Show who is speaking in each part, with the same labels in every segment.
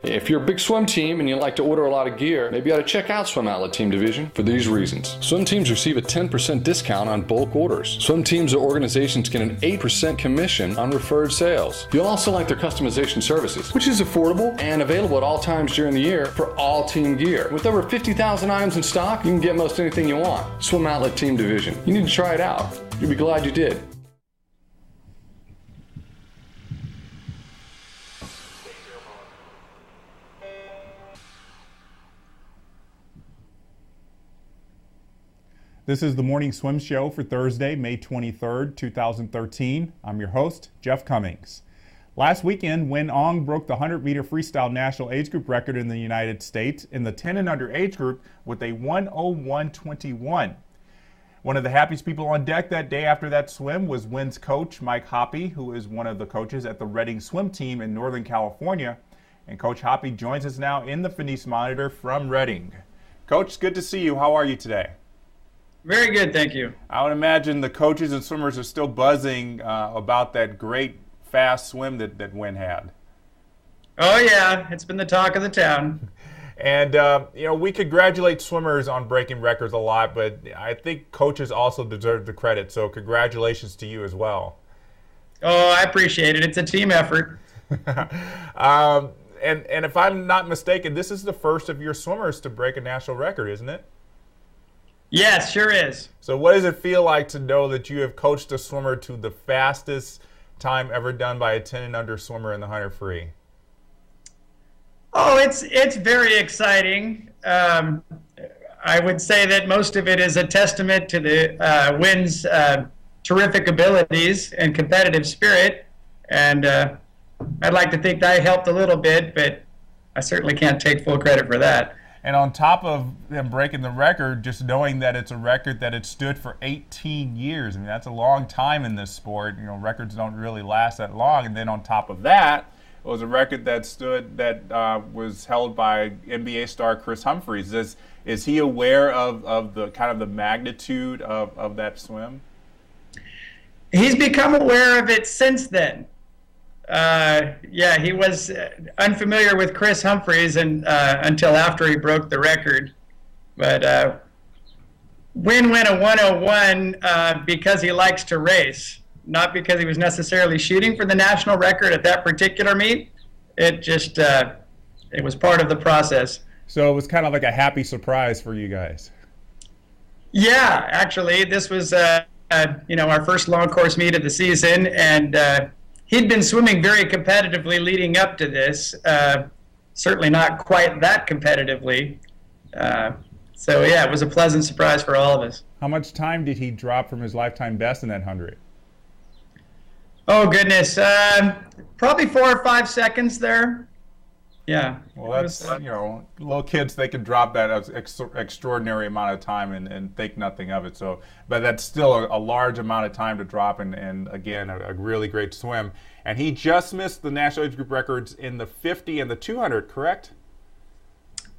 Speaker 1: If you're a big swim team and you like to order a lot of gear, maybe you ought to check out Swim Outlet Team Division for these reasons. Swim teams receive a 10% discount on bulk orders. Swim teams or organizations get an 8% commission on referred sales. You'll also like their customization services, which is affordable and available at all times during the year for all team gear. With over 50,000 items in stock, you can get most anything you want. Swim Outlet Team Division. You need to try it out. You'll be glad you did.
Speaker 2: This is the Morning Swim Show for Thursday, May 23rd, 2013. I'm your host, Jeff Cummings. Last weekend, Winn Aung broke the 100-meter freestyle national age group record in the United States in the 10 and under age group with a 1:01:21. One of the happiest people on deck that day after that swim was Winn's coach, Mike Hoppe, who is one of the coaches at the Reading swim team in Northern California. And Coach Hoppe joins us now in the Finis Monitor from Reading. Coach, it's good to see you. How are you today?
Speaker 3: Very good, thank you.
Speaker 2: I would imagine the coaches and swimmers are still buzzing about that great fast swim that Winn had.
Speaker 3: Oh yeah, it's been the talk of the town.
Speaker 2: And we congratulate swimmers on breaking records a lot, but I think coaches also deserve the credit. So congratulations to you as well.
Speaker 3: Oh, I appreciate it. It's a team effort.
Speaker 2: And if I'm not mistaken, this is the first of your swimmers to break a national record, isn't it?
Speaker 3: Yes, sure is.
Speaker 2: So what does it feel like to know that you have coached a swimmer to the fastest time ever done by a 10 and under swimmer in the 100 free?
Speaker 3: Oh, it's very exciting. I would say that most of it is a testament to the Winn's terrific abilities and competitive spirit. And I'd like to think I helped a little bit, but I certainly can't take full credit for that.
Speaker 2: And on top of them breaking the record, just knowing that it's a record that it stood for 18 years. I mean, that's a long time in this sport. You know, records don't really last that long. And then on top of that, it was a record that was held by NBA star Chris Humphries. Is he aware of the kind of the magnitude of that swim?
Speaker 3: He's become aware of it since then. Yeah, he was unfamiliar with Chris Humphries until after he broke the record. But Winn went a 1:01 because he likes to race, not because he was necessarily shooting for the national record at that particular meet. It just it was part of the process.
Speaker 2: So it was kind of like a happy surprise for you guys.
Speaker 3: Yeah, actually, this was our first long course meet of the season, and he'd been swimming very competitively leading up to this, certainly not quite that competitively. So, yeah, it was a pleasant surprise for all of us.
Speaker 2: How much time did he drop from his lifetime best in that 100?
Speaker 3: Oh, goodness. Probably 4 or 5 seconds there. Yeah.
Speaker 2: Well, that's, little kids, they can drop that as extraordinary amount of time and think nothing of it. So, but that's still a large amount of time to drop, and again, a really great swim. And he just missed the national age group records in the 50 and the 200, correct?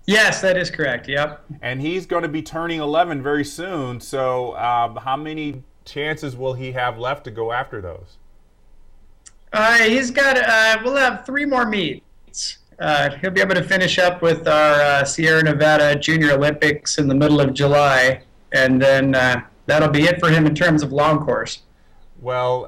Speaker 3: Yes, that is correct, yep.
Speaker 2: And he's going to be turning 11 very soon. So how many chances will he have left to go after those?
Speaker 3: He's got, we'll have 3 more meets. He'll be able to finish up with our Sierra Nevada Junior Olympics in the middle of July, and then that'll be it for him in terms of long course.
Speaker 2: Well,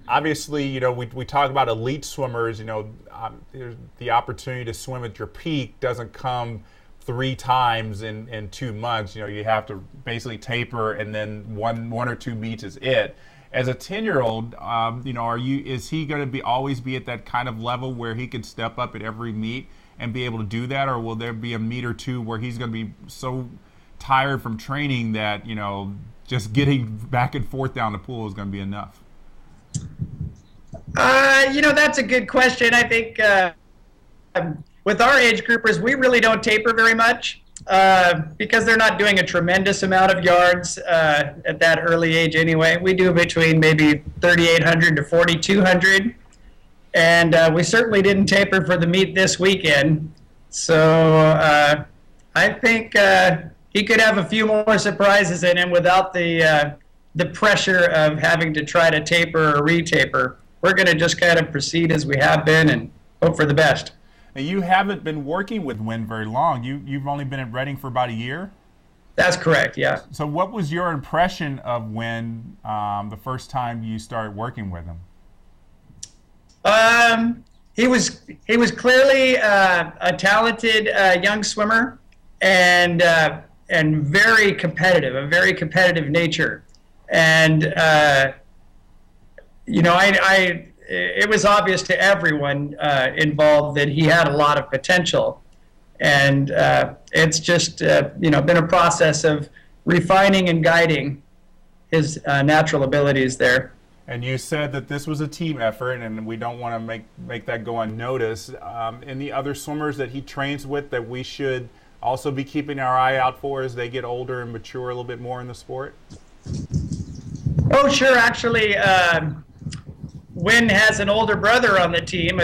Speaker 2: obviously, we talk about elite swimmers. The opportunity to swim at your peak doesn't come 3 times in 2 months. You have to basically taper, and then one or 2 meets is it. As a 10-year-old, is he going to always be at that kind of level where he can step up at every meet and be able to do that, or will there be a meet or 2 where he's going to be so tired from training that just getting back and forth down the pool is going to be enough?
Speaker 3: That's a good question. I think with our age groupers, we really don't taper very much. Because they're not doing a tremendous amount of yards at that early age anyway. We do between maybe 3,800 to 4,200, and we certainly didn't taper for the meet this weekend. So I think he could have a few more surprises in him without the pressure of having to try to taper or re-taper. We're going to just kind of proceed as we have been and hope for the best.
Speaker 2: Now, you haven't been working with Winn very long. You've only been at Reading for about a year?
Speaker 3: That's correct, yeah.
Speaker 2: So what was your impression of Winn the first time you started working with him?
Speaker 3: He was clearly a talented young swimmer, and very competitive, a very competitive nature. And it was obvious to everyone involved that he had a lot of potential. And it's just been a process of refining and guiding his natural abilities there.
Speaker 2: And you said that this was a team effort, and we don't want to make that go unnoticed. Any other swimmers that he trains with that we should also be keeping our eye out for as they get older and mature a little bit more in the sport?
Speaker 3: Oh, sure. Actually, Winn has an older brother on the team,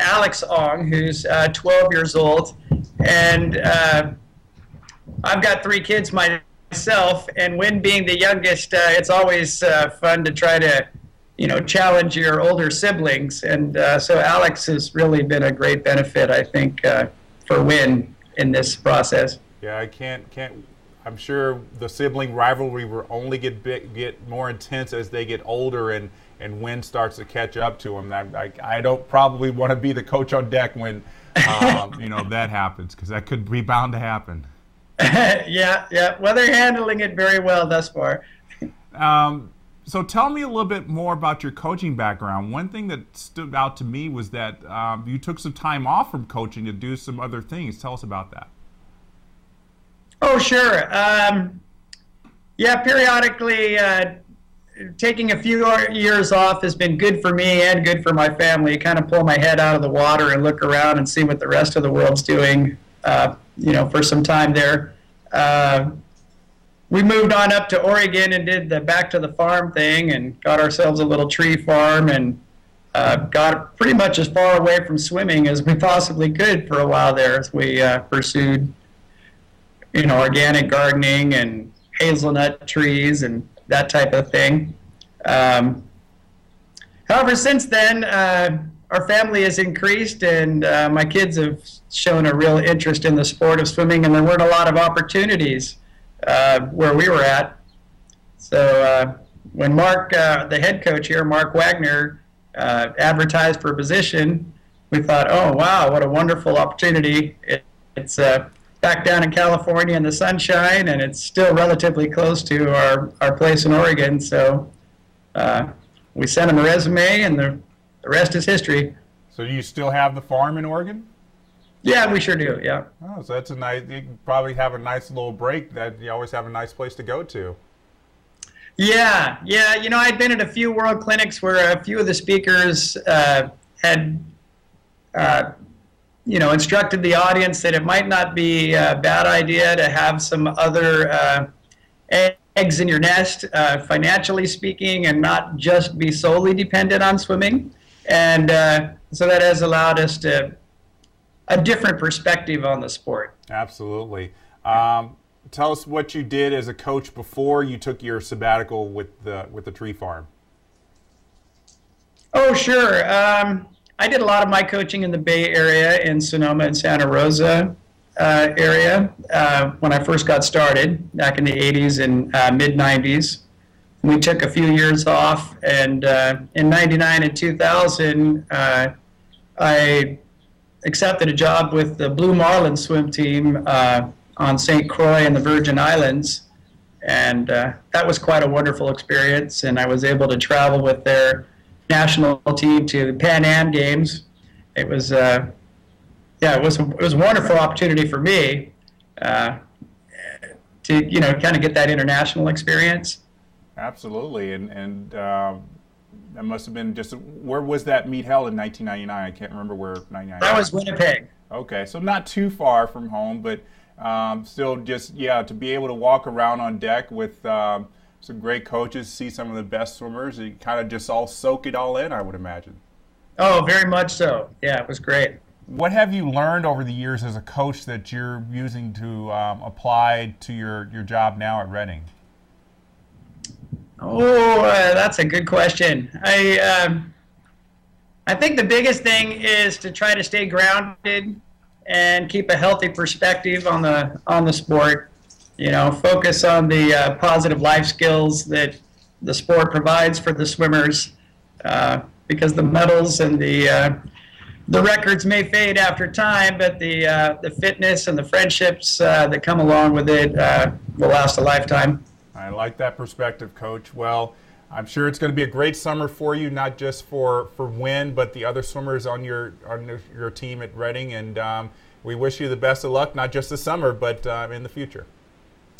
Speaker 3: Alex Aung, who's 12 years old. And I've got 3 kids myself, and Winn being the youngest, it's always fun to try to, challenge your older siblings. And so Alex has really been a great benefit, I think, for Winn in this process.
Speaker 2: Yeah, I'm sure the sibling rivalry will only get more intense as they get older and Winn starts to catch up to them. I don't probably want to be the coach on deck when that happens, because that could be bound to happen.
Speaker 3: Yeah. Well, they're handling it very well thus far.
Speaker 2: So tell me a little bit more about your coaching background. One thing that stood out to me was that you took some time off from coaching to do some other things. Tell us about that.
Speaker 3: Oh, sure. Periodically taking a few years off has been good for me and good for my family. Kind of pull my head out of the water and look around and see what the rest of the world's doing, for some time there. We moved on up to Oregon and did the back to the farm thing and got ourselves a little tree farm and got pretty much as far away from swimming as we possibly could for a while there as we pursued, organic gardening and hazelnut trees and that type of thing. However, since then, our family has increased, and my kids have shown a real interest in the sport of swimming, and there weren't a lot of opportunities where we were at. So when Mark, the head coach here, Mark Wagner, advertised for a position, we thought, oh, wow, what a wonderful opportunity. It's back down in California in the sunshine, and it's still relatively close to our place in Oregon. So we sent him a resume, and the rest is history.
Speaker 2: So do you still have the farm in Oregon?
Speaker 3: Yeah, we sure do, yeah.
Speaker 2: Oh, so that's you can probably have a nice little break that you always have a nice place to go to.
Speaker 3: Yeah. I'd been at a few world clinics where a few of the speakers had instructed the audience that it might not be a bad idea to have some other eggs in your nest, financially speaking, and not just be solely dependent on swimming. And so that has allowed us to a different perspective on the sport.
Speaker 2: Absolutely. Tell us what you did as a coach before you took your sabbatical with the tree farm.
Speaker 3: Oh, sure. I did a lot of my coaching in the Bay Area, in Sonoma and Santa Rosa area when I first got started back in the 80s and mid-90s. We took a few years off, and in 99 and 2000, I accepted a job with the Blue Marlin swim team on St. Croix in the Virgin Islands, and that was quite a wonderful experience, and I was able to travel with their national team to the Pan Am Games. It was it was a wonderful opportunity for me to kind of get that international experience.
Speaker 2: Absolutely, and that must have been just, where was that meet held in 1999? I can't remember where 99.
Speaker 3: That was Winnipeg.
Speaker 2: Okay, so not too far from home, but still just, to be able to walk around on deck with some great coaches, see some of the best swimmers, and kind of just all soak it all in, I would imagine.
Speaker 3: Oh, very much so. Yeah, it was great.
Speaker 2: What have you learned over the years as a coach that you're using to apply to your job now at Reading?
Speaker 3: Oh, that's a good question. I I think the biggest thing is to try to stay grounded and keep a healthy perspective on the sport. Focus on the positive life skills that the sport provides for the swimmers, because the medals and the records may fade after time, but the fitness and the friendships that come along with it will last a lifetime.
Speaker 2: I like that perspective, Coach. Well, I'm sure it's going to be a great summer for you, not just for Winn, but the other swimmers on your team at Reading. And we wish you the best of luck, not just this summer, but in the future.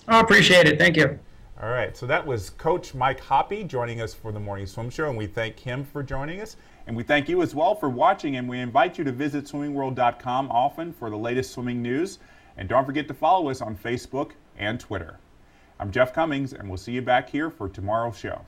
Speaker 3: I appreciate it. Thank you.
Speaker 2: All right. So that was Coach Mike Hoppe joining us for the Morning Swim Show, and we thank him for joining us. And we thank you as well for watching, and we invite you to visit swimmingworld.com often for the latest swimming news. And don't forget to follow us on Facebook and Twitter. I'm Jeff Cummings, and we'll see you back here for tomorrow's show.